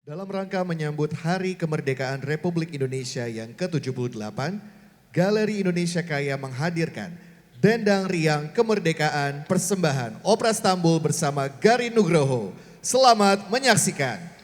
Dalam rangka menyambut Hari Kemerdekaan Republik Indonesia yang ke-78, Galeri Indonesia Kaya menghadirkan Dendang Riang Kemerdekaan Persembahan Opera Stambul bersama Garin Nugroho. Selamat menyaksikan.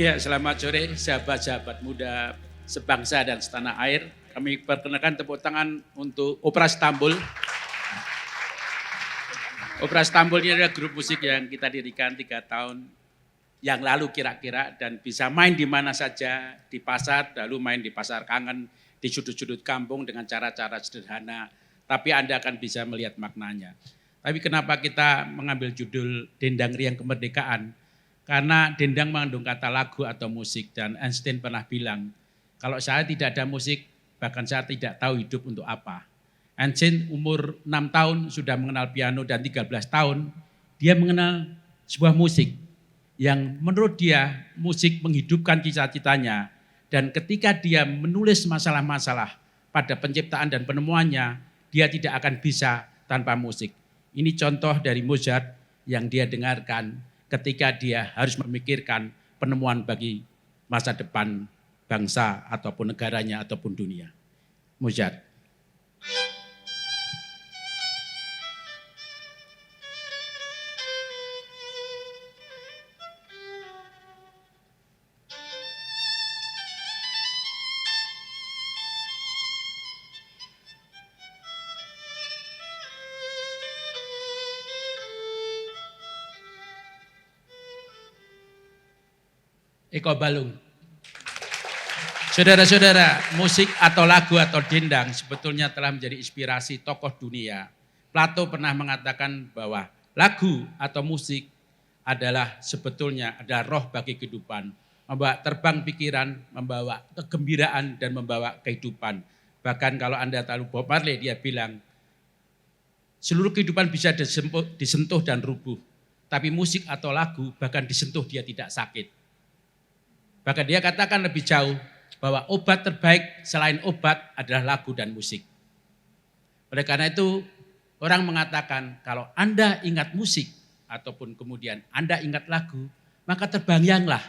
Ya, selamat sore sahabat-sahabat muda sebangsa dan setanah air. Kami perkenalkan tepuk tangan untuk Opera Stambul. Opera Stambul ini adalah grup musik yang kita dirikan 3 tahun yang lalu kira-kira dan bisa main di mana saja, di pasar, lalu main di pasar kangen, di sudut-sudut kampung dengan cara-cara sederhana. Tapi Anda akan bisa melihat maknanya. Tapi kenapa kita mengambil judul Dendang Riang Kemerdekaan? Karena dendang mengandung kata lagu atau musik dan Einstein pernah bilang, kalau saya tidak ada musik, bahkan saya tidak tahu hidup untuk apa. Einstein umur 6 tahun sudah mengenal piano dan 13 tahun, dia mengenal sebuah musik yang menurut dia musik menghidupkan cita-citanya. Dan ketika dia menulis masalah-masalah pada penciptaan dan penemuannya, dia tidak akan bisa tanpa musik. Ini contoh dari Mozart yang dia dengarkan ketika dia harus memikirkan penemuan bagi masa depan bangsa ataupun negaranya ataupun dunia. Mozart. Eko Balung. Saudara-saudara, musik atau lagu atau dendang sebetulnya telah menjadi inspirasi tokoh dunia. Plato pernah mengatakan bahwa lagu atau musik adalah sebetulnya ada roh bagi kehidupan. Membawa terbang pikiran, membawa kegembiraan dan membawa kehidupan. Bahkan kalau Anda tahu Bob Marley, dia bilang, seluruh kehidupan bisa disentuh dan rubuh. Tapi musik atau lagu bahkan disentuh dia tidak sakit. Bahkan dia katakan lebih jauh bahwa obat terbaik selain obat adalah lagu dan musik. Oleh karena itu orang mengatakan kalau Anda ingat musik ataupun kemudian Anda ingat lagu, maka terbayanglah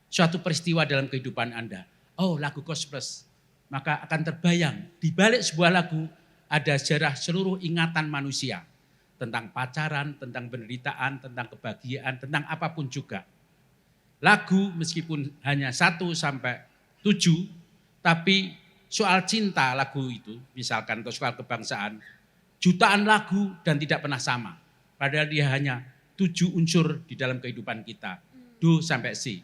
suatu peristiwa dalam kehidupan Anda. Oh, lagu Gospels. Maka akan terbayang di balik sebuah lagu ada sejarah seluruh ingatan manusia. Tentang pacaran, tentang penderitaan, tentang kebahagiaan, tentang apapun juga. Lagu meskipun hanya 1 sampai 7, tapi soal cinta lagu itu, misalkan atau soal kebangsaan, jutaan lagu dan tidak pernah sama. Padahal dia hanya 7 unsur di dalam kehidupan kita, Do sampai Si.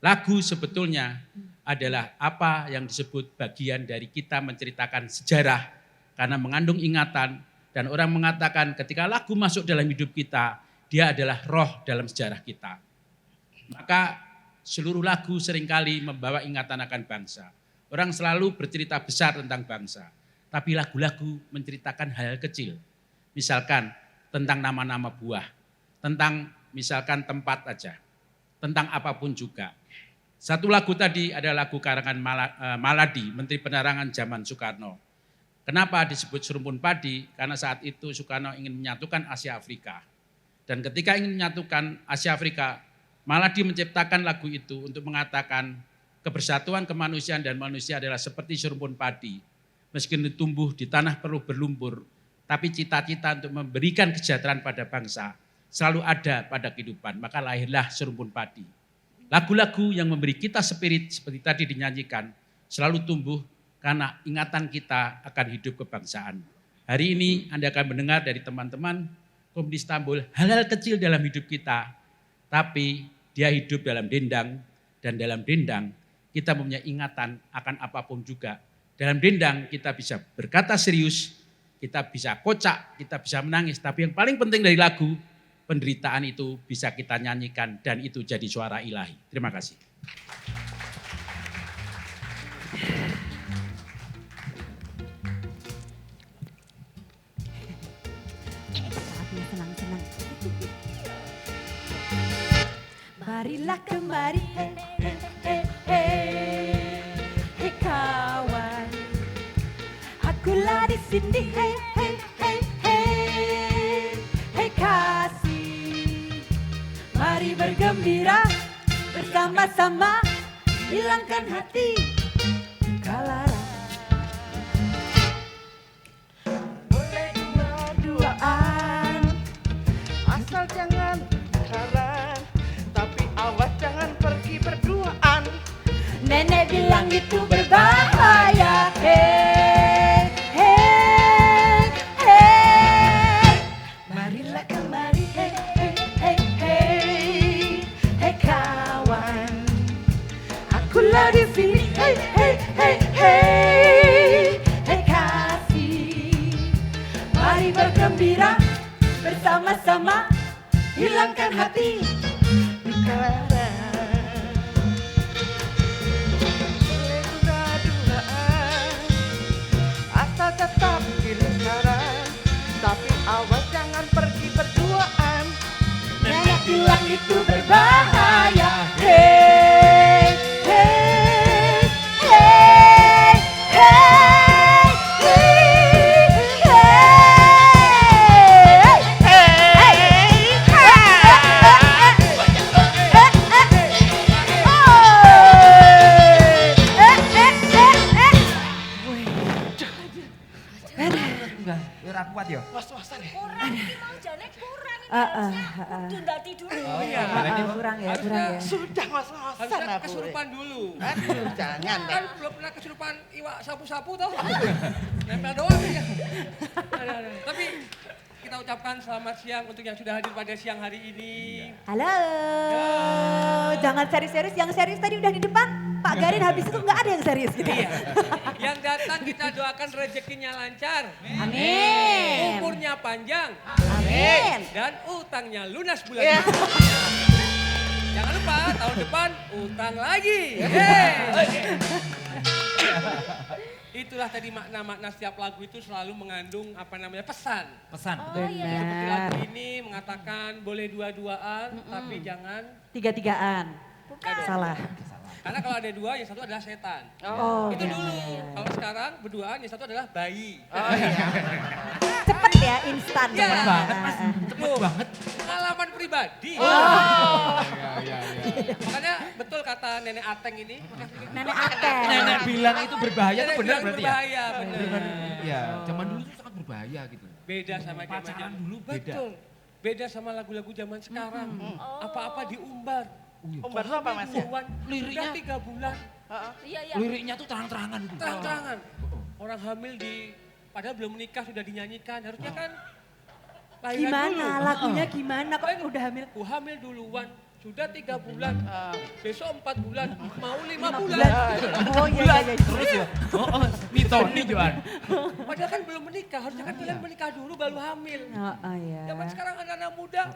Lagu sebetulnya adalah apa yang disebut bagian dari kita menceritakan sejarah, karena mengandung ingatan, dan orang mengatakan ketika lagu masuk dalam hidup kita, dia adalah roh dalam sejarah kita. Maka seluruh lagu seringkali membawa ingatan akan bangsa. Orang selalu bercerita besar tentang bangsa. Tapi lagu-lagu menceritakan hal kecil. Misalkan tentang nama-nama buah. Tentang misalkan tempat aja. Tentang apapun juga. Satu lagu tadi adalah lagu karangan Maladi, Menteri Penerangan zaman Soekarno. Kenapa disebut Serumpun Padi? Karena saat itu Soekarno ingin menyatukan Asia Afrika. Dan ketika ingin menyatukan Asia Afrika, Maladi menciptakan lagu itu untuk mengatakan kebersatuan kemanusiaan dan manusia adalah seperti serumpun padi. Meskipun tumbuh di tanah perlu berlumpur, tapi cita-cita untuk memberikan kesejahteraan pada bangsa selalu ada pada kehidupan. Maka lahirlah serumpun padi. Lagu-lagu yang memberi kita spirit seperti tadi dinyanyikan selalu tumbuh karena ingatan kita akan hidup kebangsaan. Hari ini Anda akan mendengar dari teman-teman Komunitas Stambul hal-hal kecil dalam hidup kita. Tapi dia hidup dalam dendang, dan dalam dendang kita mempunyai ingatan akan apapun juga. Dalam dendang kita bisa berkata serius, kita bisa kocak, kita bisa menangis. Tapi yang paling penting dari lagu, penderitaan itu bisa kita nyanyikan dan itu jadi suara ilahi. Terima kasih. Senang-senang. Marilah kemari, hei, hei, hei, hei, hei kawan. Akulah di sini, hei, hei, hei, hei, hei kasih. Mari bergembira bersama-sama, hilangkan hati kalaran. Boleh dua-duaan, asal jangan pacaran, tapi awas jangan pergi berdua. itu berbahaya. Hey, hey, hey. Marilah kemari, hey, hey, hey, hey, hey kawan. Akulah di sini, hey, hey, hey, hey, hey kasih. Mari bergembira bersama-sama, hilangkan hati bicara. Boleh duga-dugaan, asal tetap kirim saran, tapi awas jangan pergi berduaan. Nenek bilang itu berbahaya. Hey, hey, hey, hey, Ora kuat ya. Was-wasan ya. Kurang iki mau jane kurang ini harusnya kudu ndati dulu. Oh iya. kurang ya, kurang ya. Sudah was-wasan Harusnya aku. kesurupan dulu. Aduh, jangan. Kan belum pernah kesurupan iwak sapu-sapu toh. Nempel doang ya. Ada. Tapi kita ucapkan selamat siang untuk yang sudah hadir pada siang hari ini. Halo, jangan serius-serius, yang serius tadi udah di depan. Pak Garin habis itu nggak ada yang serius gitu. Iya. Yang datang kita doakan rezekinya lancar. Amin. Umurnya panjang. Amin. Dan utangnya lunas bulan ini. Jangan lupa tahun depan utang lagi. Yeay. Itulah tadi makna-makna setiap lagu itu selalu mengandung apa namanya pesan. Pesan. Oh iya. Seperti lagu ini mengatakan boleh dua-duaan tapi jangan. Tiga-tigaan. Bukan. Salah. Karena kalau ada dua yang satu adalah setan. Oh, Itu iya, dulu. iya, iya. Kalau sekarang berduaan yang satu adalah bayi. Oh iya. Cepet ya, instan. Iya. ya. banget, Mas. Cepet banget. Pengalaman pribadi. Makanya betul kata Nenek Ateng ini. Nenek Ateng. Nenek bilang itu berbahaya itu Nenek benar bilang berarti ya? berbahaya, benar. Iya, zaman dulu itu sangat berbahaya gitu. Beda sama Pacaran zaman dulu beda. Betul. Beda sama lagu-lagu zaman sekarang. Apa-apa diumbar. Umbar itu apa Mas ya? Duluan, Liriknya- udah 3 bulan. Iya iya. Liriknya tuh terang-terangan gitu. Terang-terangan. Orang hamil padahal belum menikah sudah dinyanyikan. Harusnya kan lahiran Gimana dulu. lagunya gimana kok udah hamil? Ku hamil duluan, sudah 3 bulan. Besok 4 bulan, mau 5 5 bulan. Oh iya iya. Terus ya? Oh, mitoni Johan. Padahal kan belum menikah, harusnya kan kalian menikah dulu baru hamil. Oh iya. Zaman sekarang anak-anak muda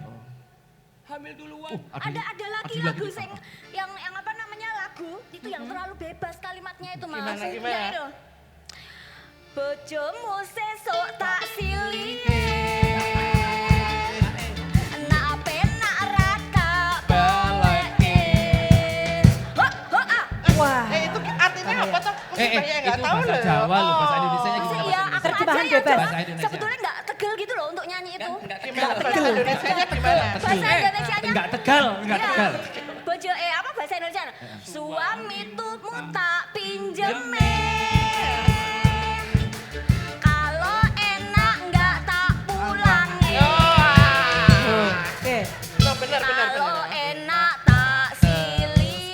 hamil duluan. Ada lagi lagu sing yang apa namanya lagu itu yang terlalu bebas kalimatnya itu Mas. Gimana? Ya, itu. Bojomu sesuk tak silih. Nak penak raka baleke. Ho ho ah. Wah. Itu artinya apa toh? Kok saya nggak itu tahu bahasa loh. Jawa loh, bahasa Indonesianya Maksudnya gimana ya bahasa aku Terjemahan aja yang bebas. Jawa Bahasa Indonesia. sebetulnya nggak tegel gitu loh untuk nyanyi itu. Gimana bahasa Indonesianya gimana? Bahasa Indonesianya Enggak tegal, enggak Iya. tegal. Bojo apa bahasa Indonesia? Suami tumu tak pinjeme. Kalau enak nggak tak pulangi. Oke. Benar. Kalau enak tak silih.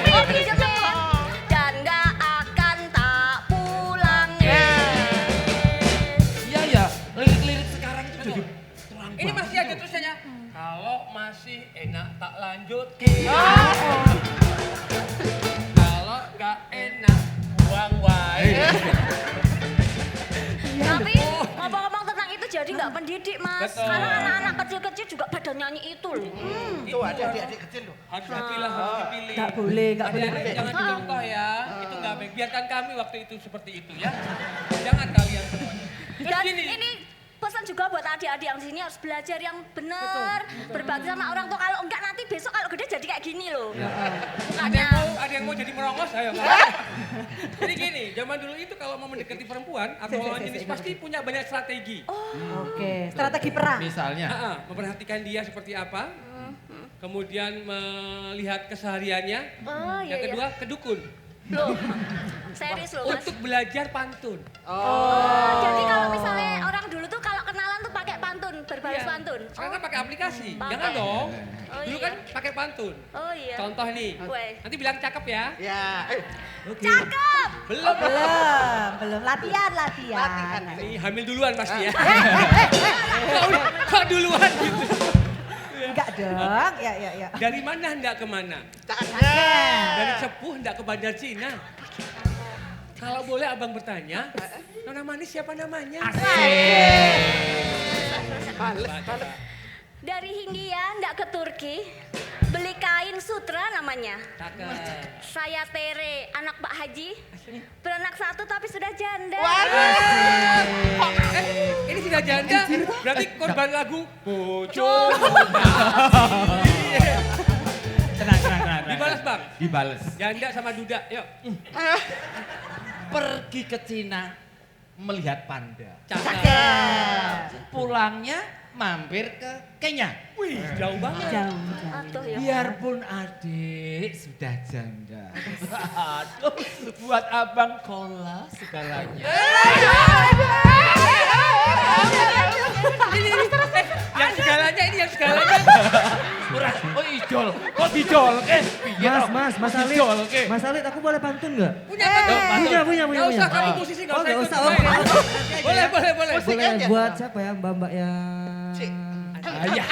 Oh pinjeme. Dan nggak akan tak pulangi. Iya ya, lirik-lirik sekarang itu jadi terang Ini banget masih ada gitu. tulisannya. Kalau masih enak tak lanjut. Kalau nggak enak buang wae. Tapi ngomong-ngomong tentang itu jadi nggak pendidik Mas. Betul. Karena anak-anak kecil-kecil juga pada nyanyi itu loh. Itu ada adik-adik kecil loh. Harus dipilah, harus dipilih. Nggak boleh, nggak boleh. Adik-adik jangan dicontoh ya. Itu nggak baik. Biarkan kami waktu itu seperti itu ya. Jangan kalian semua. Terus Dan gini. ini pesan juga buat adik-adik yang di sini harus belajar yang benar, berbakti sama orang tua. Kalau enggak nanti besok kalau gede jadi kayak gini loh. Ada yang mau jadi merongos, ayo. Jadi gini, zaman dulu itu kalau mau mendekati perempuan atau lawan jenis pasti punya banyak strategi. Oke. Strategi perang. Misalnya, Memperhatikan dia seperti apa, kemudian melihat kesehariannya. Oh iya Yang kedua, iya. kedukun. Loh, serius loh Mas. Untuk belajar pantun. Jadi kalau misalnya orang dulu tuh kalau kenalan tuh pakai pantun, berbalas pantun. Sekarang kan pakai aplikasi, Pakai. jangan dong. Dulu kan pakai pantun. Oh iya. Contoh nih. Weh. Nanti bilang cakep ya. Ya. Cakep. Belum. Belum. Latihan. Ini hamil duluan pasti ya. Kok duluan gitu. Enggak dong. Ya. Dari mana hendak kemana? Dari Sepuh hendak ke Bandar Cina. Kalau boleh abang bertanya, Nona Manis siapa namanya? Dari Hindia ndak ke Turki. Beli kain sutra namanya. Cakep. Saya Tere, anak Pak Haji. Beranak satu tapi sudah janda. Ini sudah janda, berarti korban lagu Bojo. Tenang. Dibalas bang, Dibales. janda sama duda, yuk. Pergi ke Cina melihat panda. Cakep. Pulangnya mampir ke Kenya. Wih, jauh banget. Jauh. Aduh ya. Biarpun adik sudah janda. Aduh, buat abang kola segalanya. Ini, yang segalanya ini yang segalanya. Murah, oh ijol, kok dijol ke? Mas Alit, Dijol ke? Mas Alit, aku boleh pantun nggak? Punya kan? Punya. Gak usah kamu musisi, gak Oh, usah nggak ikut. usah, main. oke. Boleh. Boleh aja. buat siapa ya, mbak-mbak yang... Ayah.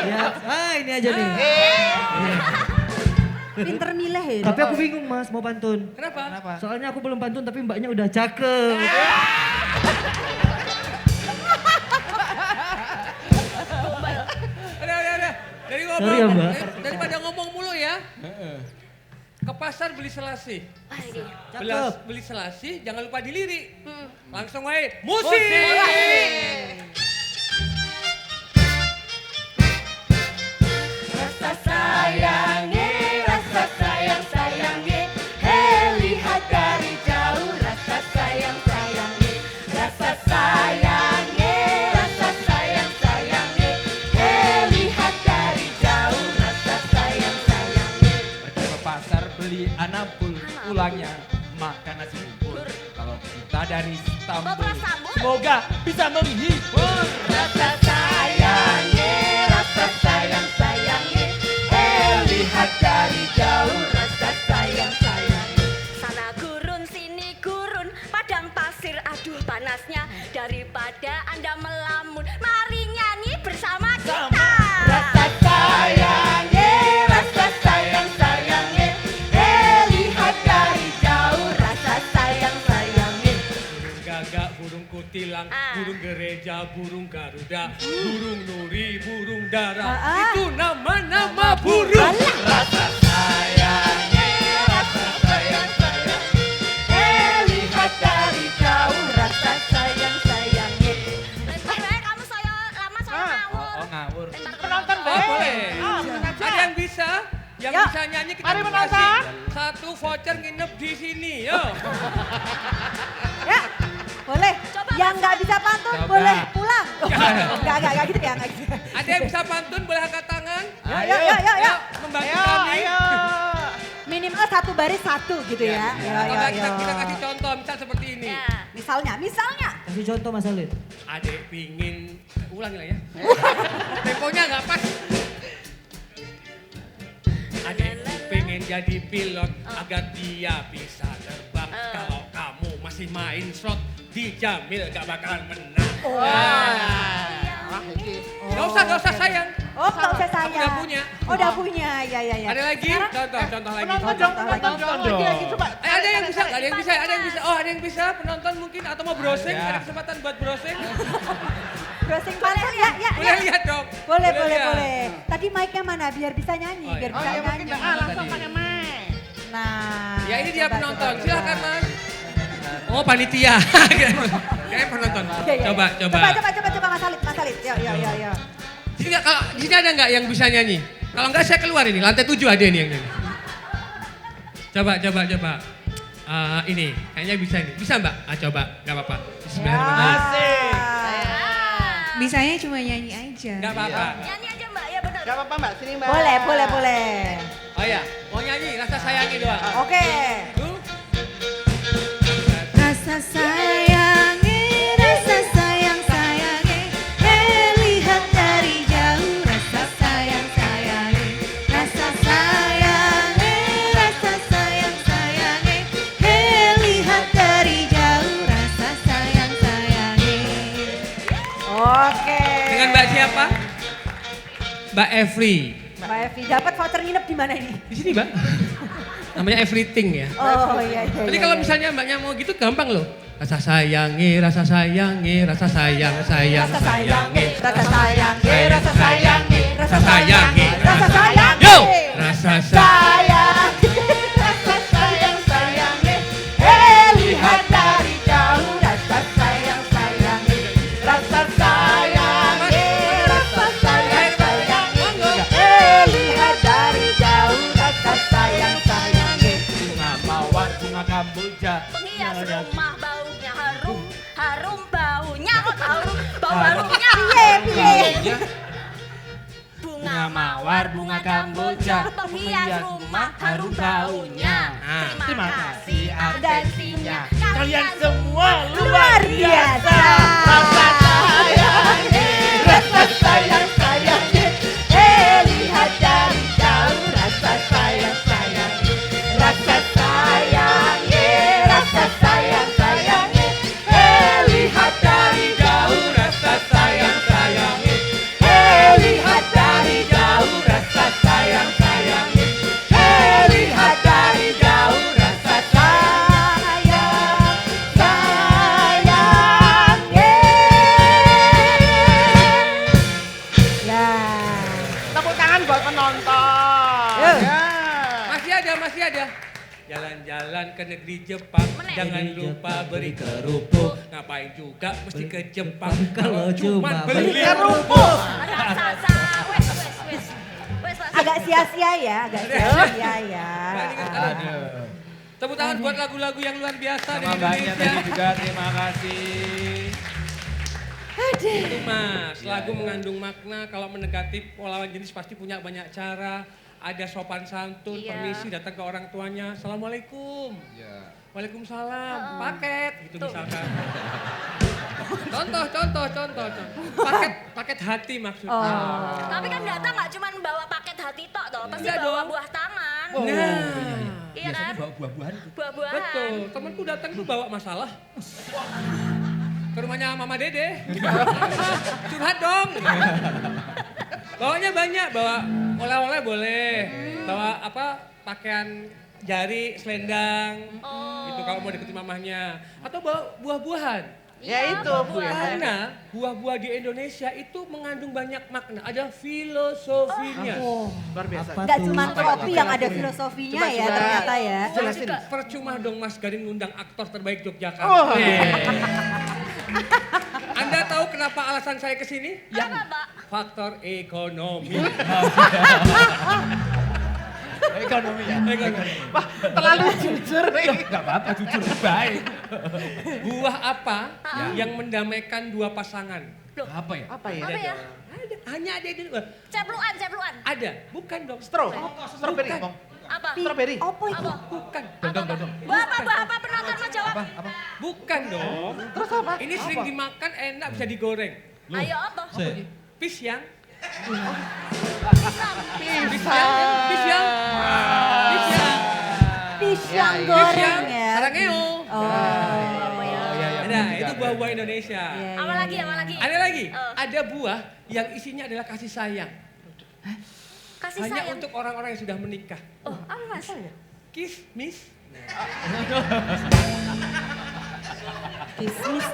Ya, ini aja nih. Pinter milih ya. Tapi aku bingung mas, mau pantun. Kenapa? Soalnya aku belum pantun tapi mbaknya udah cakep. Ada. Dari Sorry ya, Mbak. Daripada ngomong mulu ya. Ke pasar beli selasih. Beli selasih, jangan lupa dilirik. Langsung aja, musik! Rasa sayang-sayangi, lihat dari jauh. Rasa sayang-sayangi, lihat dari jauh. Rasa sayang-sayangi. Pergi ke pasar beli anapul, pulangnya makan nasi bubur. Kalau kita dari Istanbul, Bapak Sambul. semoga bisa menghibur. Rasa sayang-sayangi, lihat dari jauh. Rasa sayang-sayangi. Sana gurun, sini gurun, padang pasir, aduh panasnya. Daripada Anda melamun, mari nyanyi bersama kita. Rasa sayang-sayangi, lihat dari jauh. Rasa sayang-sayangi. Burung gagak, burung kutilang, burung gereja, burung garuda, burung nuri, burung dara. Itu nama-nama burung. Rasa sayang-sayangi, lihat dari jauh. Rasa sayang-sayangi. Kamu lama saya ngawur. Oh ngawur. Penonton Oh boleh. menang aja. Ada yang bisa? Yang Ya. bisa nyanyi kita Mari kasih menonton. 1 voucher nginep di sini. Yo. Ya, boleh. Coba, Yang Mas. nggak bisa pantun Coba. boleh pulang. Enggak gitu ya, enggak gitu. Ada yang bisa pantun boleh angkat tangan? Yuk. Yuk, membantu kami. Ayo. Minimal satu baris satu gitu ya. Coba kita kasih contoh, misal seperti ini. Ya. Misalnya. Kasih contoh Mas Alit. Adek pingin, ulangi lah ya. Temponya nggak pas. Adek pengen jadi pilot agar dia bisa terbang. Kalau kamu masih main slot, dijamin gak bakalan menang. Gak usah sayang. Oh, nggak usah Kamu saya. udah punya. Oh, udah punya. Ya. Ada lagi? Contoh lagi. Penonton dong, lagi coba. Ada yang bisa? Ada yang bisa? Oh, ada yang bisa? Penonton mungkin atau mau browsing? Ada kesempatan buat browsing? Browsing pantun ya. Boleh lihat dong. Boleh. lihat. Tadi mic-nya mana? Biar bisa nyanyi, Oh, iya. biar Oh bisa ya mungkin nyanyi. langsung pakai mic. Nah. Ya ini dia coba, penonton. coba. Silakan Mas. Oh panitia. Kayaknya penonton. Iya. Coba. Coba Mas Alit. Yo. Di sini ada nggak yang bisa nyanyi? Kalau nggak saya keluar ini. Lantai 7 ada nih yang nyanyi. Coba. Ini kayaknya bisa ini. Bisa Mbak? Coba. Nggak apa-apa. Bismillahirrahmanirrahim. Bisanya cuma nyanyi aja. Nggak apa-apa. Nyanyi aja Mbak, ya benar. Gak apa-apa Mbak, sini Mbak. Boleh. Oh ya, mau nyanyi rasa sayangi doang. Oke. Tuh. Rasa sayangi, lihat dari jauh. Rasa sayang, Oke. Dengan Mbak siapa? Mbak Evri. Mbak Evi, dapat voucher nginep di mana ini? Di sini Mbak. Namanya Everything ya. Oh iya iya. Jadi iya, kalau iya. misalnya mbaknya mau gitu gampang loh. Rasa sayangi, rasa sayangi, rasa sayang, sayang, Rasa sayangi, sayangi. rasa sayangi, rasa sayangi, Rasa sayangi. rasa sayangi. Yo! Rasa sayang. Sayangi, rasa sayang, sayangi. Lihat dari jauh, rasa sayang, sayangi. Rasa sayangi, rasa sayang, sayangi. Lihat dari jauh, rasa sayang, sayangi. Bunga mawar, bunga kamboja. Penghias rumah baunya harum, harum baunya kok harum, bau harumnya. Piye? Bunga mawar, bunga kamboja, penghias rumah harum baunya. Terima kasih atensinya, kalian semua Luar biasa. Rasa sayangi, rasa sayang, sayangi. Lihat dari jauh, rasa sayang, sayangi. Rasa sayangi, rasa sayang, sayangi. Lihat dari jauh, rasa sayang, sayangi. Lihat dari jauh, rasa sayang, sayangi. Lihat dari jauh, rasa sayang, sayangi. Lah. Tepuk tangan buat penonton. Yuk. Ya. Masih ada. Jalan-jalan ke negeri Jepang, Meneh. jangan Negeri lupa Jepang, beri beri kerupuk. Ngapain juga mesti ke Jepang Kalau cuma beli beli kerupuk. Ada rasa, wes. Wes, Agak sia-sia ya, agak sia-sia ya. Aduh. Tepuk tangan buat lagu-lagu yang luar biasa Sama dari mbaknya Indonesia. tadi juga terima kasih. Itu mas, lagu mengandung makna. Kalau mendekati lawan jenis pasti punya banyak cara. Ada sopan santun, Iya. permisi datang ke orang tuanya. Assalamualaikum. Waalaikumsalam. Paket gitu Tuh. misalkan. Contoh. Paket hati maksudnya. Oh. Tapi kan datang nggak cuma bawa paket hati tok toh, pasti Enggak bawa dong. buah tangan. Nah, Iya kan? Bawa buah-buahan. Buah-buahan. betul. Temanku datang tuh bawa masalah. Ke rumahnya Mama Dede. Curhat dong. Bawanya banyak, bawa oleh-oleh boleh. Bawa pakaian jari, selendang. Gitu kalau mau deketin mamahnya. Atau bawa buah-buahan. Ya itu Bu ya. Karena buah-buah di Indonesia itu mengandung banyak makna. Ada filosofinya. Luar biasa. Nggak cuma kopi yang ada filosofinya Coba, ya coba. ternyata ya. Jelasin. Percuma dong Mas Garin ngundang aktor terbaik Yogyakarta. Oh. Anda tahu kenapa alasan saya kesini? Kenapa, Pak? Faktor ekonomi. Ekonomi ya. Wah, terlalu jujur nih. Enggak apa-apa, jujur baik. Buah apa yang mendamaikan dua pasangan? Apa ya? Apa ya? Apa ya? Ada, hanya ada di Cepluan. Ada, bukan dong. Strawberry, Bukan. Bang. Apa? Strawberry. Apa itu? Bukan. Buah apa? Penonton mau jawab. Bukan dong. Terus apa? Ini sering dimakan, enak bisa digoreng. Ayo apa? Pisang. Pisang. Pisang goreng ya. Sarangeo. Oh. Nah, itu buah-buah Indonesia. Iya, Apa iya, lagi? iya. Apa lagi? Ada lagi? Oh. Ada buah yang isinya adalah kasih sayang. Kasih Hanya sayang. untuk orang-orang yang sudah menikah. Oh, apa Mas? Kismis. Kismis.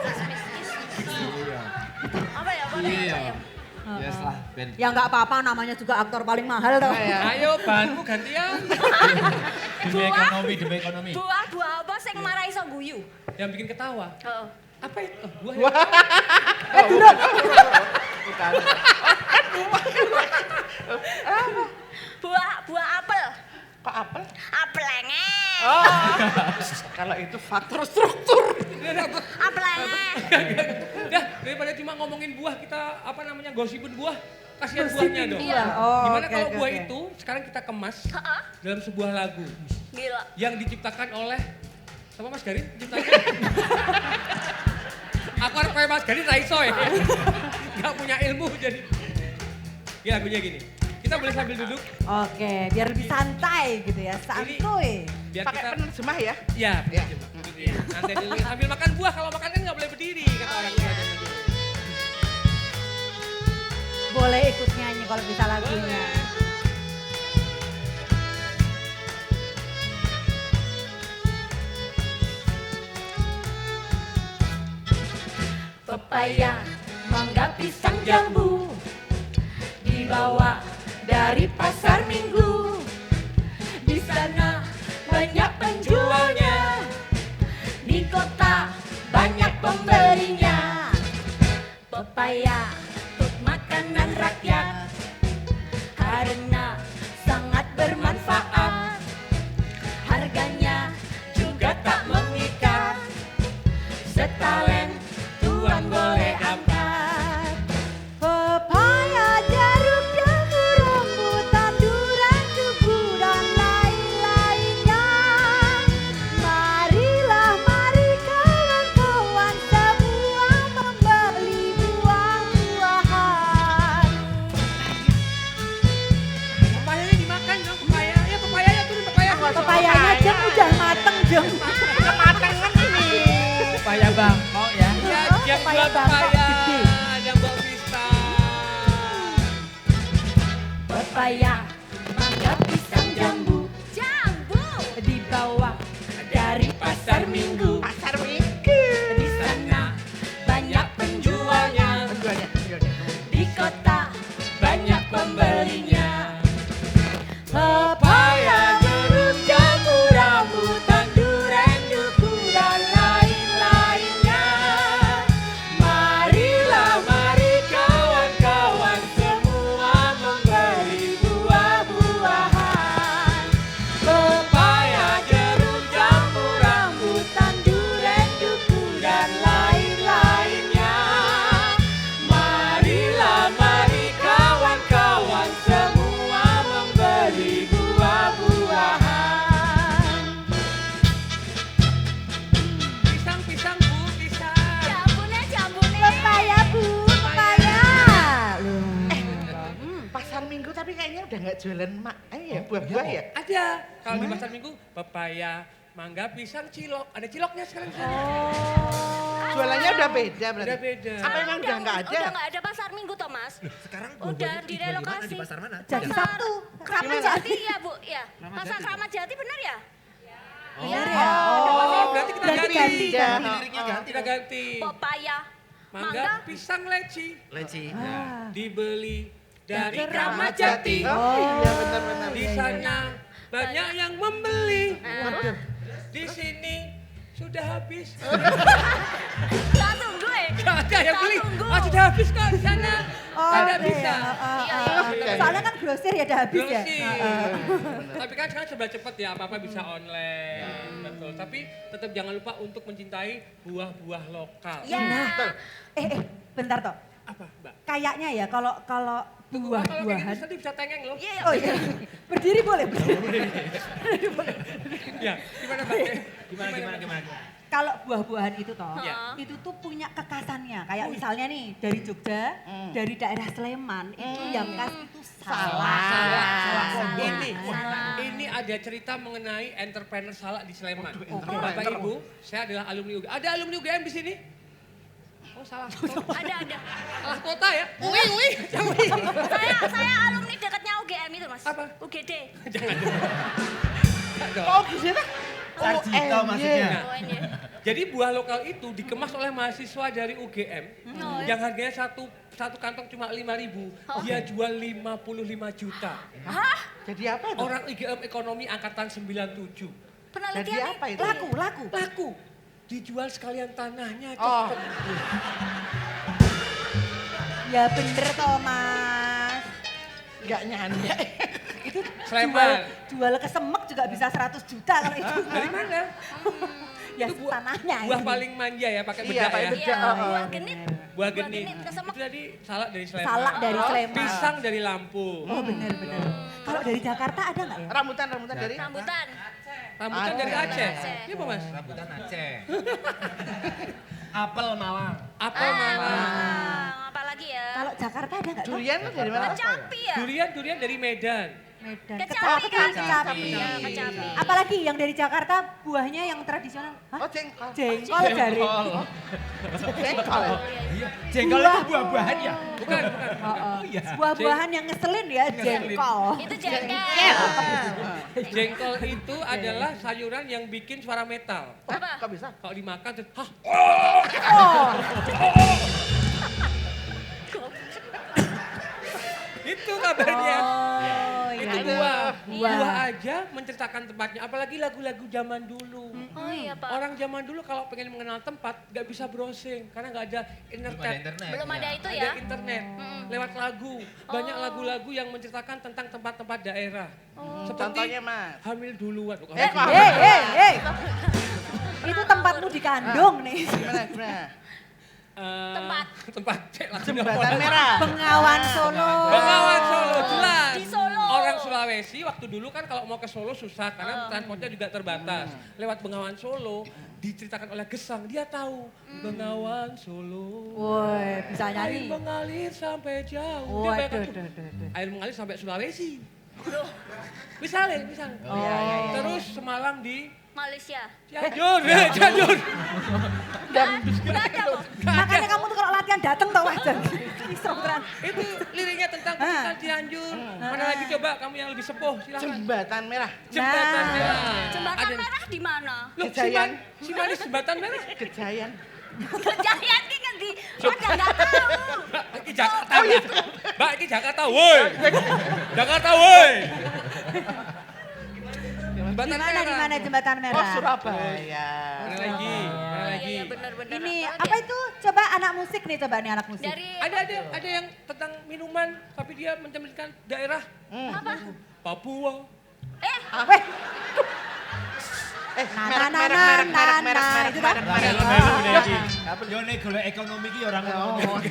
Apa ya? Apa ya? Ya setelah band. Ya nggak apa-apa namanya juga aktor paling mahal tau. Ayo bantu gantian. Demi ekonomi. Buah apa sing marahi iso guyu? Yang bikin ketawa. Heeh. Apa itu? Oh, buah. Bukan. Buah apel. Kok apel? Apelenge. Oh. Kalau itu faktor struktur. Apelenge. Dah, daripada cuma ngomongin buah, kita gosipin buah. Kasihan buahnya dong. Iya. Oh, Gimana oke, kalau oke, buah oke. itu sekarang kita kemas Heeh. dalam sebuah lagu Gila. yang diciptakan oleh siapa Mas Garin? Ciptakan. Aku harus kayak Mas Garin raiso ya. Gak punya ilmu jadi. Ya lagunya gini. Kita boleh sambil duduk. Oke, biar lebih santai gitu ya, santuy. Biar Pakai kita penerjemah ya. ya, nanti dulu sambil makan buah. Kalau makan kan nggak boleh berdiri kata orang tua zaman dulu. kalau bisa lagunya. Pepaya, mangga, pisang, jambu dibawa dari pasar minggu. Di sana banyak penjualnya, di kota banyak pembelinya. Pepaya untuk makanan rakyat karena sangat bermanfaat. Harganya juga tak mengikat, setalen tuan boleh angkat. Pepaya, jeruk, jambu, rambutan, durian, duku, dan lain-lainnya. Marilah, mari kawan-kawan semua membeli buah-buahan. Pepayanya dimakan dong, pepaya. Ya pepayanya turun pepaya. Pepayanya Jeng udah mateng Jeng. Kematangan ini. Pepaya Bangkok ya. Ya, jam Pepaya jual Bangkok pepaya. gede. Ada buah pisang. Pepaya, mangga, pisang, jambu, jambu dibawa dari pasar minggu. Pasar minggu. Di sana banyak penjualnya, di kota banyak pembelinya. Pepaya, jeruk, jambu, rambutan, durian, duku, dan lain-lainnya. Marilah, mari kawan-kawan semua membeli buah-buahan. Pepaya, jeruk, jambu, rambutan, durian, duku, dan lain-lainnya. Marilah, mari kawan-kawan semua membeli buah-buahan. Pisang, pisang, Bu, pisang. Jambune, jambune. Pepaya Bu, pepaya. Pasar minggu tapi kayaknya udah nggak jualan ya buah-buah ya. Ada. Kalau di pasar minggu, pepaya, mangga, pisang, cilok. Ada ciloknya sekarang. Jualannya udah beda berarti. Udah beda. Apa emang udah nggak ada? Udah nggak ada pasar minggu, Thomas. Sekarang Udah direlokasi. Jadi Sabtu. Kramat Jati ya, Bu? Ya. Pasar Kramat Jati benar ya? Benar ya? Oh, berarti kita Ganti, ganti. ganti. Ya. Liriknya ganti. Kita ganti. Pepaya, Mangga, mangga, pisang, leci. Leci. Dibeli dari Dari Kramat Kramat Jati. Oh iya benar-benar. Di sana banyak yang membeli. Waduh. Di sini sudah habis. Tak tunggu Gak ada yang beli. tunggu. Ah, sudah habis kok di sana. Tidak Oke, bisa. Iya. Soalnya kan grosir ya udah habis ya. Grosir. Tapi kan sekarang serba cepat ya, apa-apa bisa online. Betul. Tapi tetap jangan lupa untuk mencintai buah-buah lokal. Ya. Bentar toh. Apa, Mbak? Kayaknya ya kalau Kalau kayak buah-buahan. gitu nanti bisa tengeng loh. Iya, Oh iya. Berdiri boleh. Ya, gimana Mbak? Gimana? Kalau buah-buahan itu toh, Iya. itu tuh punya kekasannya. Kayak misalnya nih dari Jogja, dari daerah Sleman, itu yang khas itu salak. Salah. Ini, Salah. ini ada cerita mengenai entrepreneur salak di Sleman. Bapak Ibu, saya adalah alumni UGM. Ada alumni UGM di sini? Oh salah. Ada. Salah kota ya? Saya alumni dekatnya UGM itu, Mas. Apa? UGD. Oh gitu. Sarjito maksudnya. Nah, Oh, ini. jadi buah lokal itu dikemas oleh mahasiswa dari UGM Oh, yang harganya satu kantong cuma 5.000, dia jual 55 juta. Hah? Jadi apa itu? Orang UGM ekonomi angkatan 97. Jadi Penelitian apa itu? Laku. Dijual sekalian tanahnya. Oh. Cepet. Ya bener toh Mas. Nggak nyanda. Itu Sleman. jual ke Semek juga bisa 100 juta kalau itu. Dari mana? Ya Itu tanahnya buah ini. paling manja ya, pakai Iya, bedak pakai ya. bedak. Iya, Oh, buah oh. genit. Buah genit. kesemek. Itu tadi salak dari Sleman. Salak dari Sleman. Pisang dari Lampung. Oh bener. Kalau dari Jakarta ada nggak ya? Rambutan dari? Rambutan. Rambutan dari Aceh. Aceh. Iya apa Mas? Rambutan Aceh. Apel Malang. Apel Malang. Apa lagi ya? Kalau Jakarta ada nggak? Toh? Durian dari mana? Kecapi ya? Durian dari Medan. Medan. Kecapi kan? Kecapi. Iya, kecapi. Apalagi yang dari Jakarta buahnya yang tradisional. Hah? Oh jengkol. Jengkol jari. Jengkol. Jengkol itu buah-buahan ya? Bukan. Buah-buahan yang ngeselin ya, jengkol. Itu jengkel. Jengkol itu adalah sayuran yang bikin suara metal. Apa? Kok bisa? Kalau dimakan terus, hah, Oh, itu kabarnya. Itu iya. buah. Buah. Buah aja menceritakan tempatnya. Apalagi lagu-lagu zaman dulu. Oh iya Pak. Orang zaman dulu kalau pengen mengenal tempat nggak bisa browsing karena nggak ada internet. Belum ada itu Ada ya? internet lewat lagu. Banyak lagu-lagu yang menceritakan tentang tempat-tempat daerah. Seperti Contohnya Mas. hamil duluan. Itu tempatmu di kandung nih. Gimana? Tempat Jembatan Merah. Bengawan Solo. Bengawan Solo, jelas. Di Solo. Orang Sulawesi waktu dulu kan kalau mau ke Solo susah karena transportnya juga terbatas. Lewat Bengawan Solo diceritakan oleh Gesang, dia tahu. Bengawan Solo. Woi, bisa Air nyanyi. mengalir sampai jauh. Dia Waduh, bayangkan, duh, duh, duh. air mengalir sampai Sulawesi. Misalnya. Terus Semalam di Malaysia. Cianjur. Cianjur. Enggak ada Pak. Makanya kamu tuh kalau latihan dateng tau wajar. Isrokan. Itu liriknya tentang pendidikan Cianjur. Mana lagi coba kamu yang lebih sepuh, silakan. Jembatan Merah. Jembatan Nah. Merah. Jembatan Ada- Merah di mana? Loh, Kejayan. Si Manis Jembatan Merah. Kejayan. Kejayaan ki ngendi? Pada enggak tahu. Mbak, ini Jakarta. Mbak, ini Jakarta, woi. Jakarta, woi. Di mana Jembatan Oh Merah? Surabaya. Mana lagi? Mana Iya, lagi? iya benar-benar. Ini apa itu? Coba anak musik nih, coba nih anak musik. Dari Ada yang tentang minuman, tapi dia mencerminkan daerah apa? Papua. Weh, Merek. Yo nek golek ekonomi ki orang ngono.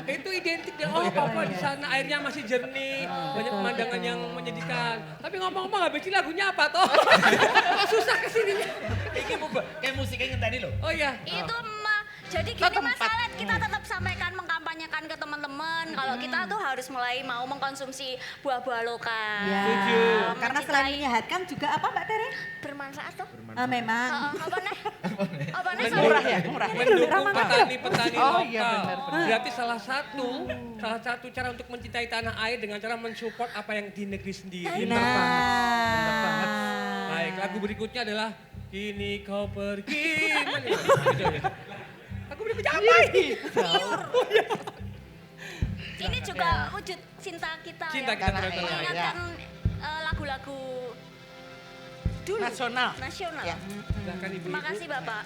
Itu identik dengan Papua di sana airnya masih jernih, banyak pemandangan yang menyedihkan. Tapi ngomong-ngomong habis ini lagunya apa toh? Susah kesininya. Iki kayak musiknya ngenteni lho. Oh iya. Itu jadi gini masalah kita tetap sampaikan mengkampanyekan ke teman-teman kalau kita tuh harus mulai mau mengkonsumsi buah-buah lokal. Ya, Setuju. karena selain menyehatkan juga apa Mbak Tere? Bermanfaat tuh. Memang. Apa nih? Apa nih? Murah ya, murah. Mendukung petani-petani Oh, lokal. iya, benar. Berarti salah satu cara untuk mencintai tanah air dengan cara mensupport apa yang di negeri sendiri. Nah. Baik, lagu berikutnya adalah Kini Kau Pergi. Mana ya? Lagu berikutnya apa ini? Ini juga wujud cinta kita Cinta ya. kita terhadap tanah air. Mengingatkan lagu-lagu dulu. Nasional. Nasional. Ya. Silakan ibu-ibu. Terima kasih Bapak.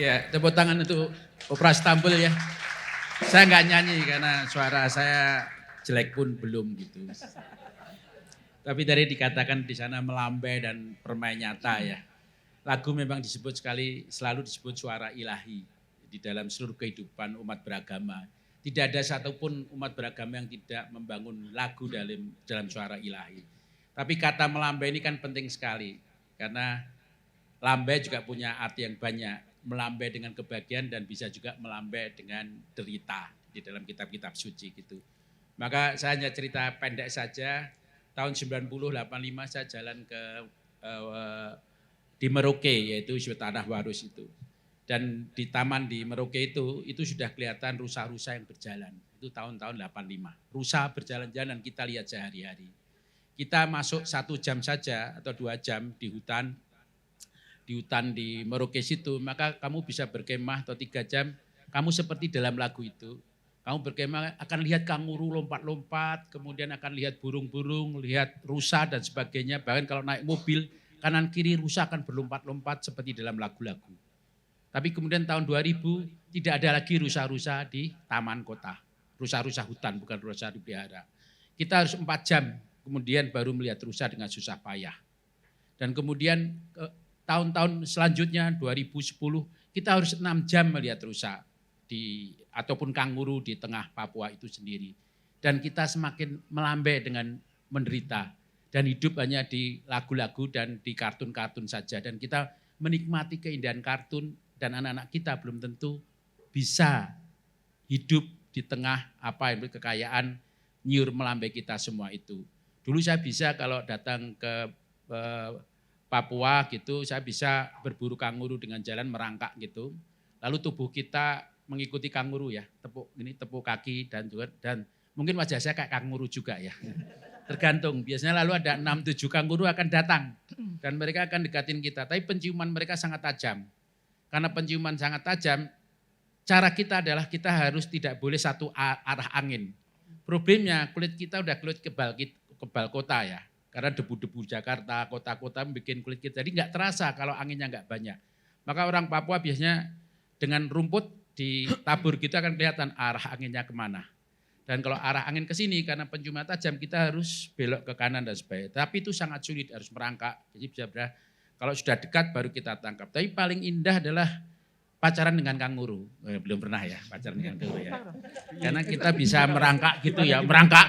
Ya, tepuk tangan untuk Opera Istanbul ya. Saya nggak nyanyi karena suara saya jelek pun belum gitu. Tapi tadi dikatakan di sana melambai dan permain nyata ya. Lagu memang disebut sekali, selalu disebut suara ilahi di dalam seluruh kehidupan umat beragama. Tidak ada satupun umat beragama yang tidak membangun lagu dalam suara ilahi. Tapi kata melambai ini kan penting sekali. Karena lambai juga punya arti yang banyak. Melambai dengan kebahagiaan dan bisa juga melambai dengan derita di dalam kitab-kitab suci gitu. Maka saya hanya cerita pendek saja. Tahun 90-85 saya jalan ke di Merauke, yaitu Tanah Warus itu. Dan di taman di Merauke itu sudah kelihatan rusa-rusa yang berjalan. Itu tahun-tahun 85. Rusa berjalan-jalan kita lihat sehari-hari. Kita masuk 1 jam saja atau 2 jam di hutan di Merauke situ, maka kamu bisa berkemah atau 3 jam, kamu seperti dalam lagu itu. Kamu berkemah akan lihat kanguru lompat-lompat, kemudian akan lihat burung-burung, lihat rusa dan sebagainya. Bahkan kalau naik mobil, kanan kiri rusa akan berlompat-lompat seperti dalam lagu-lagu. Tapi kemudian tahun 2000 tidak ada lagi rusa-rusa di taman kota. Rusa-rusa hutan, bukan rusa dipelihara. Kita harus 4 jam, kemudian baru melihat rusa dengan susah payah. Dan kemudian tahun-tahun selanjutnya 2010 kita harus 6 jam melihat rusa ataupun kanguru di tengah Papua itu sendiri. Dan kita semakin melambai dengan menderita dan hidup hanya di lagu-lagu dan di kartun-kartun saja. Dan kita menikmati keindahan kartun dan anak-anak kita belum tentu bisa hidup di tengah kekayaan nyiur melambai kita semua itu. Dulu saya bisa kalau datang ke Papua gitu, saya bisa berburu kanguru dengan jalan merangkak gitu. Lalu tubuh kita mengikuti kanguru ya, tepuk kaki dan mungkin wajah saya kayak kanguru juga ya. Tergantung, biasanya lalu ada 6-7 kanguru akan datang dan mereka akan dekatin kita. Tapi penciuman mereka sangat tajam. Karena penciuman sangat tajam, cara kita adalah kita harus tidak boleh satu arah angin. Problemnya kulit kita udah kulit kebal kota ya. Karena debu-debu Jakarta, kota-kota membuat kulit kita. Jadi nggak terasa kalau anginnya nggak banyak. Maka orang Papua biasanya dengan rumput ditabur gitu akan kelihatan arah anginnya kemana. Dan kalau arah angin ke sini karena penciuman tajam kita harus belok ke kanan dan sebagainya. Tapi itu sangat sulit, harus merangkak. Jadi bisa kalau sudah dekat baru kita tangkap. Tapi paling indah adalah pacaran dengan kanguru. Belum pernah ya pacaran dengan kanguru ya. Karena kita bisa merangkak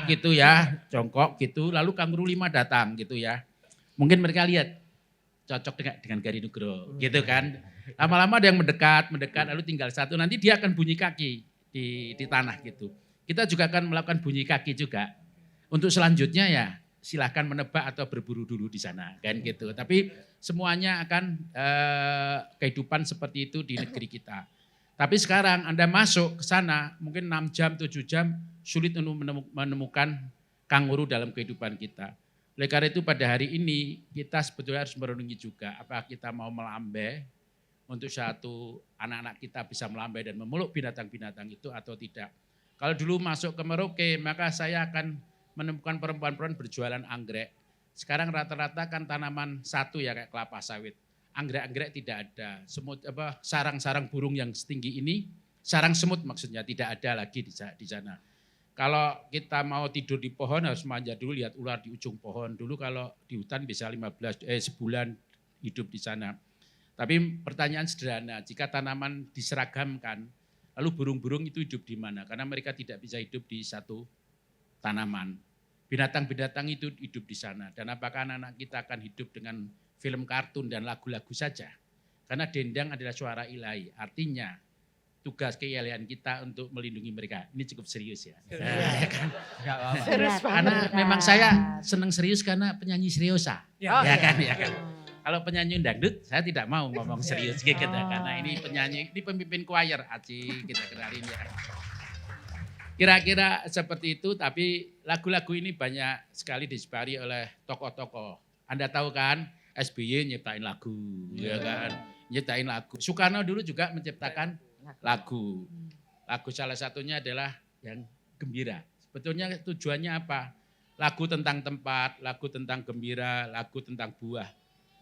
gitu ya, jongkok gitu. Lalu kanguru 5 datang gitu ya. Mungkin mereka lihat cocok dengan Gari Nugroho gitu kan. Lama-lama ada yang mendekat, lalu tinggal satu. Nanti dia akan bunyi kaki di tanah gitu. Kita juga akan melakukan bunyi kaki juga. Untuk selanjutnya ya silahkan menebak atau berburu dulu di sana kan gitu. Tapi semuanya akan kehidupan seperti itu di negeri kita. Tapi sekarang Anda masuk ke sana mungkin 6 jam, 7 jam sulit untuk menemukan kanguru dalam kehidupan kita. Oleh karena itu pada hari ini kita sebetulnya harus merenungi juga apakah kita mau melambai untuk satu anak-anak kita bisa melambai dan memeluk binatang-binatang itu atau tidak. Kalau dulu masuk ke Merauke maka saya akan menemukan perempuan-perempuan berjualan anggrek. Sekarang rata-rata kan tanaman satu ya kayak kelapa sawit. Anggrek-anggrek tidak ada. Sarang-sarang burung yang setinggi ini, sarang semut maksudnya tidak ada lagi di sana. Kalau kita mau tidur di pohon harus manjat dulu lihat ular di ujung pohon. Dulu kalau di hutan bisa sebulan hidup di sana. Tapi pertanyaan sederhana, jika tanaman diseragamkan, lalu burung-burung itu hidup di mana? Karena mereka tidak bisa hidup di satu tanaman. Binatang-binatang itu hidup di sana. Dan apakah anak-anak kita akan hidup dengan film kartun dan lagu-lagu saja? Karena dendang adalah suara ilahi. Artinya tugas keilihan kita untuk melindungi mereka. Ini cukup serius ya. Serius banget. Karena memang saya senang serius karena penyanyi seriosa. Ya kan. Kalau penyanyi dangdut, saya tidak mau ngomong serius gitu. Karena ini penyanyi, ini pemimpin choir, Aci kita kenalin ya. Kira-kira seperti itu, tapi lagu-lagu ini banyak sekali disebari oleh tokoh-tokoh. Anda tahu kan, SBY nyiptain lagu, ya kan? Nyiptain lagu. Soekarno dulu juga menciptakan lagu. Lagu salah satunya adalah yang gembira. Sebetulnya tujuannya apa? Lagu tentang tempat, lagu tentang gembira, lagu tentang buah.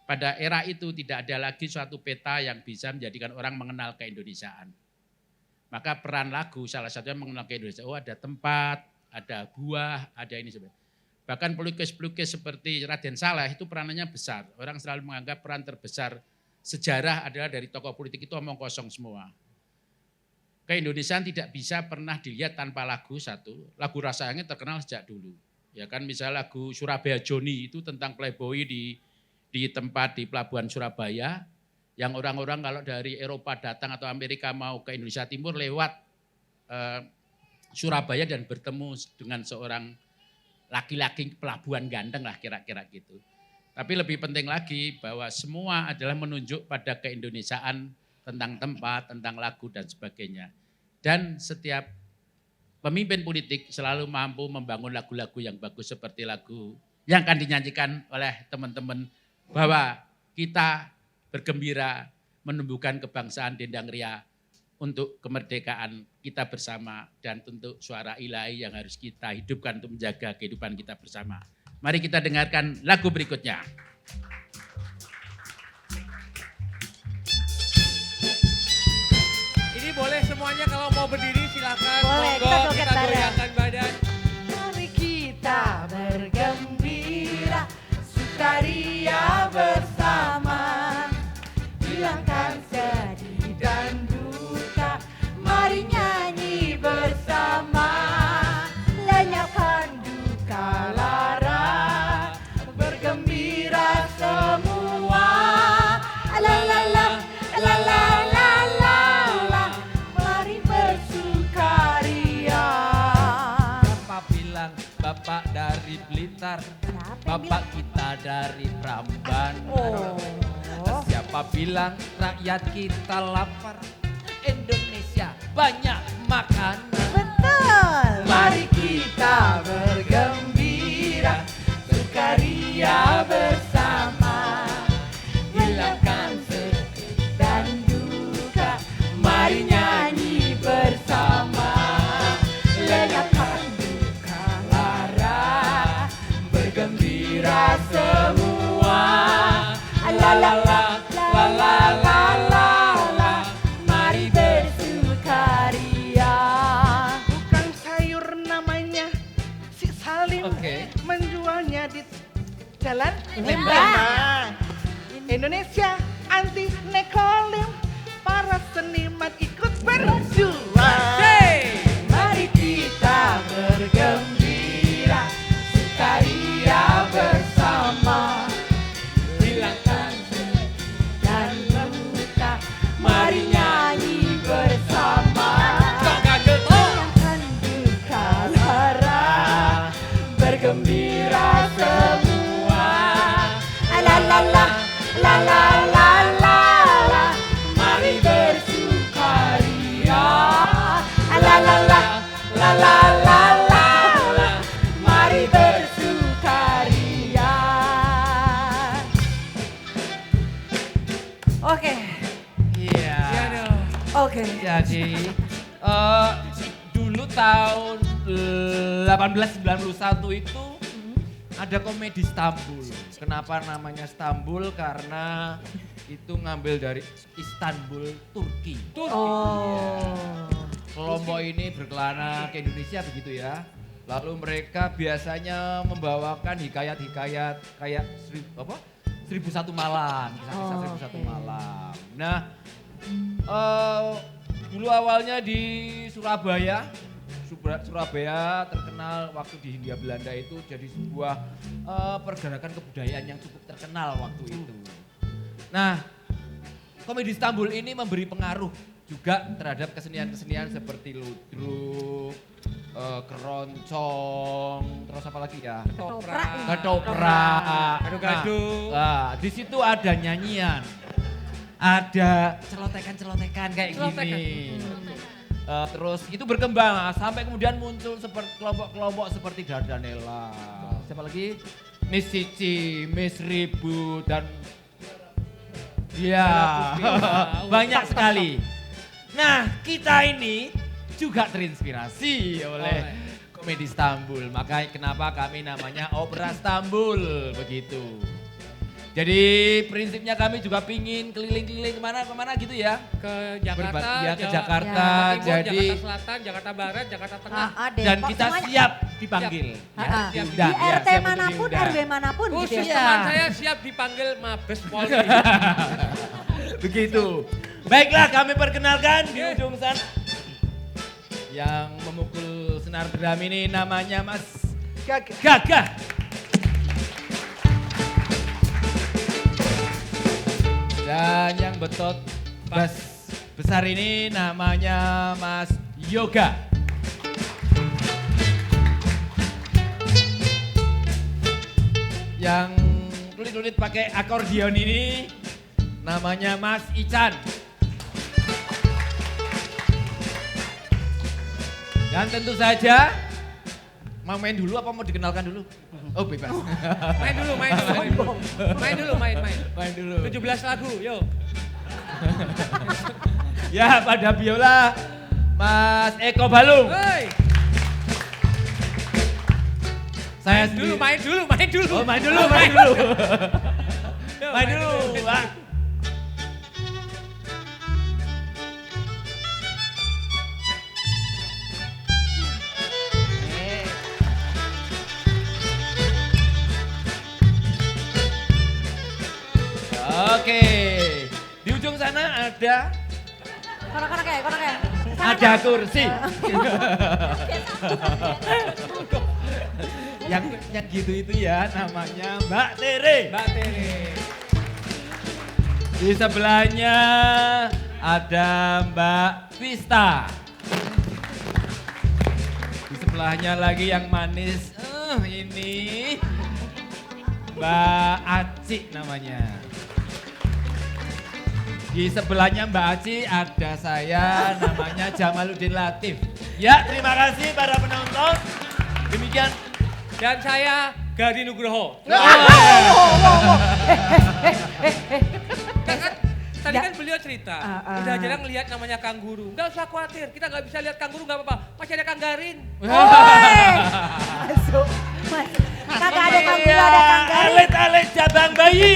pada era itu tidak ada lagi suatu peta yang bisa menjadikan orang mengenal keindonesiaan. Maka peran lagu salah satunya mengenal keindonesiaan. Oh, ada tempat, ada buah, ada ini sebagainya. Bahkan pelukis-pelukis seperti Raden Saleh itu peranannya besar. Orang selalu menganggap peran terbesar sejarah adalah dari tokoh politik itu omong kosong semua. Keindonesiaan tidak bisa pernah dilihat tanpa lagu satu. Lagu Rasayangnya terkenal sejak dulu. Ya kan misalnya lagu Surabaya Joni itu tentang playboy di tempat di pelabuhan Surabaya. Yang orang-orang kalau dari Eropa datang atau Amerika mau ke Indonesia Timur lewat Surabaya dan bertemu dengan seorang laki-laki pelabuhan ganteng lah kira-kira gitu. Tapi lebih penting lagi bahwa semua adalah menunjuk pada keindonesiaan tentang tempat, tentang lagu dan sebagainya. Dan setiap pemimpin politik selalu mampu membangun lagu-lagu yang bagus seperti lagu yang akan dinyanyikan oleh teman-teman bahwa kita bergembira menumbuhkan kebangsaan Dendang Ria untuk kemerdekaan kita bersama dan untuk suara ilahi yang harus kita hidupkan untuk menjaga kehidupan kita bersama. Mari kita dengarkan lagu berikutnya. Ini boleh semuanya kalau mau berdiri silakan. Boleh, Monggo, kita joget bareng. goyangkan badan. Mari kita bergembira, sukaria bersama, hilangkan sedih dan duka, mari nyanyi bersama, lenyapkan duka lara, bergembira semua, la la la la la la la la, mari bersukaria. Bapak bilang bapak dari Blitar, bapak kita dari Prambanan. Siapa bilang rakyat kita lapar, Indonesia banyak makanan. Betul. Mari kita bergembira, sukaria bersama, hilangkan sedih dan duka, mari nyanyi bersama, lenyapkan duka lara, bergembira semua, la la la la la la la la, mari bersukaria. Bukan sayur namanya, si Salim Oke. menjualnya di jalan Lembang. Lembang. Indonesia anti nekolim, para seniman ikut berjuang. Mari kita bergembira, sukaria bersama, hilangkan sedih dan duka, mari nyanyi bersama, hilangkan duka lara, bergembira semua, la la la la la la la la, mari bersukaria, la la la la la la la la, mari bersukaria. Oke. Iya. Oke. Jadi dulu tahun 1891 itu ada komedi Istanbul. Kenapa namanya Istanbul? Karena itu ngambil dari Istanbul, Turki. Oh. Kelompok ini berkelana ke Indonesia begitu ya. Lalu mereka biasanya membawakan hikayat-hikayat kayak 1001 malam, kisah-kisah 1001 malam. Nah, dulu awalnya di Surabaya. Surabaya terkenal waktu di Hindia Belanda itu jadi sebuah pergerakan kebudayaan yang cukup terkenal waktu itu. Nah, komedi Istanbul ini memberi pengaruh juga terhadap kesenian-kesenian seperti ludruk, keroncong, terus apa lagi ya? Ketoprak, Gado-gado. Nah, di situ ada nyanyian, ada celotekan-celotekan kayak gini. Terus itu berkembang sampai kemudian muncul seperti kelompok-kelompok seperti Dardanella. Siapa lagi? Miss Cici, Miss Ribu dan ya banyak sekali. Nah, kita ini juga terinspirasi oleh komedi Istanbul. Makanya kenapa kami namanya Opera Istanbul begitu. Jadi prinsipnya kami juga pingin keliling-keliling kemana gitu ya. Ke Jakarta, Ya, ke Jawa- Jakarta, Jawa Timur, jadi Jakarta Selatan, Jakarta Barat, Jakarta Tengah. dan kita siap dipanggil. Ah, siap. di diundang, ya, RT siap untuk manapun, diundang. RW manapun gitu Khusus ya. teman saya siap dipanggil Mabes Polri. Begitu. Baiklah kami perkenalkan di ujung sana. Yang memukul senar drum ini namanya Mas Gagah. Dan yang betot bass besar ini namanya Mas Yoga. Yang kulit-kulit pakai akordeon ini namanya Mas Ican. Dan tentu saja, mau main dulu apa mau dikenalkan dulu? Oh bebas. Main dulu. Main Main dulu. 17 lagu, yuk. Ya pada biola Mas Eko Balung. Hei, Saya main dulu. Oh main dulu. Yuk, Main dulu. Pak. Oke, di ujung sana ada Kono kayak. ada kursi. yang gitu itu ya namanya Mbak Tere. Mbak Tere. Di sebelahnya ada Mbak Vista. Di sebelahnya lagi yang manis. Ini Mbak Aci namanya. Di sebelahnya Mbak Aci ada saya namanya Jamaluddin Latif. Ya terima kasih para penonton. Demikian. Dan saya Gadi Nugroho. Tadi kan beliau cerita, udah jarang lihat namanya Kang Guru. Nggak usah khawatir, kita nggak bisa lihat Kang Guru nggak apa-apa. Masih ada Kang Garin. Masuk. Kagak ada Kang Guru, ada Kang Garin. Alet-alet cabang bayi.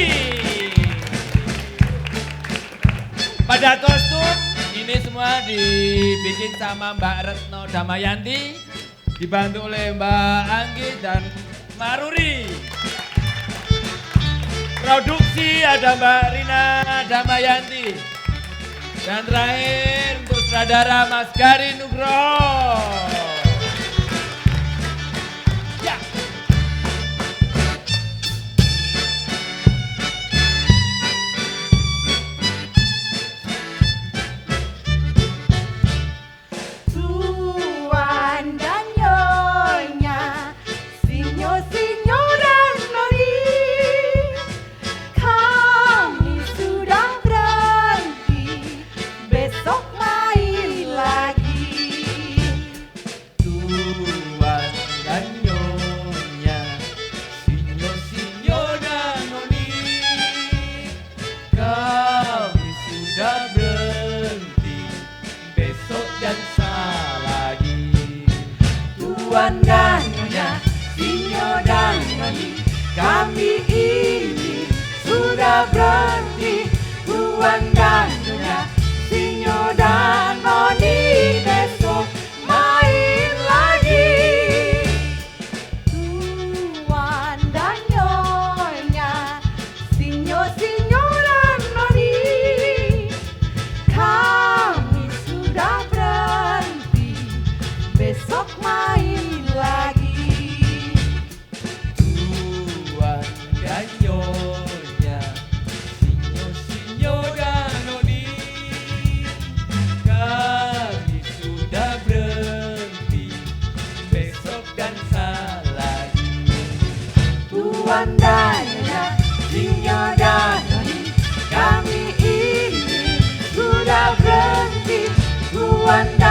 Pada kostum ini semua dibikin sama Mbak Retno Damayanti, dibantu oleh Mbak Anggi dan Maruri. Produksi ada Mbak Rina Damayanti. Dan terakhir untuk sutradara Mas Gari Nugroho. Ya. Tuan dan nyonya, sinyo dan noni, kami sudah berhenti, besok main lagi. Tuan dan nyonya, sinyo dan noni, kami sudah berhenti, besok dansa lagi. Tuan dan nyonya, sinyo dan noni, kami ini sudah berhenti. Tuan dan nyonya, sinyo dan noni, besok main lagi. Tuan dan nyonya, sinyo dan noni, kami sudah berhenti, besok main lagi. Tuan dan nyonya, sinyo dan noni, kami sudah berhenti, besok dansa lagi. Tuan dan nyonya, sinyo dan noni, kami ini sudah berhenti. Tuan dan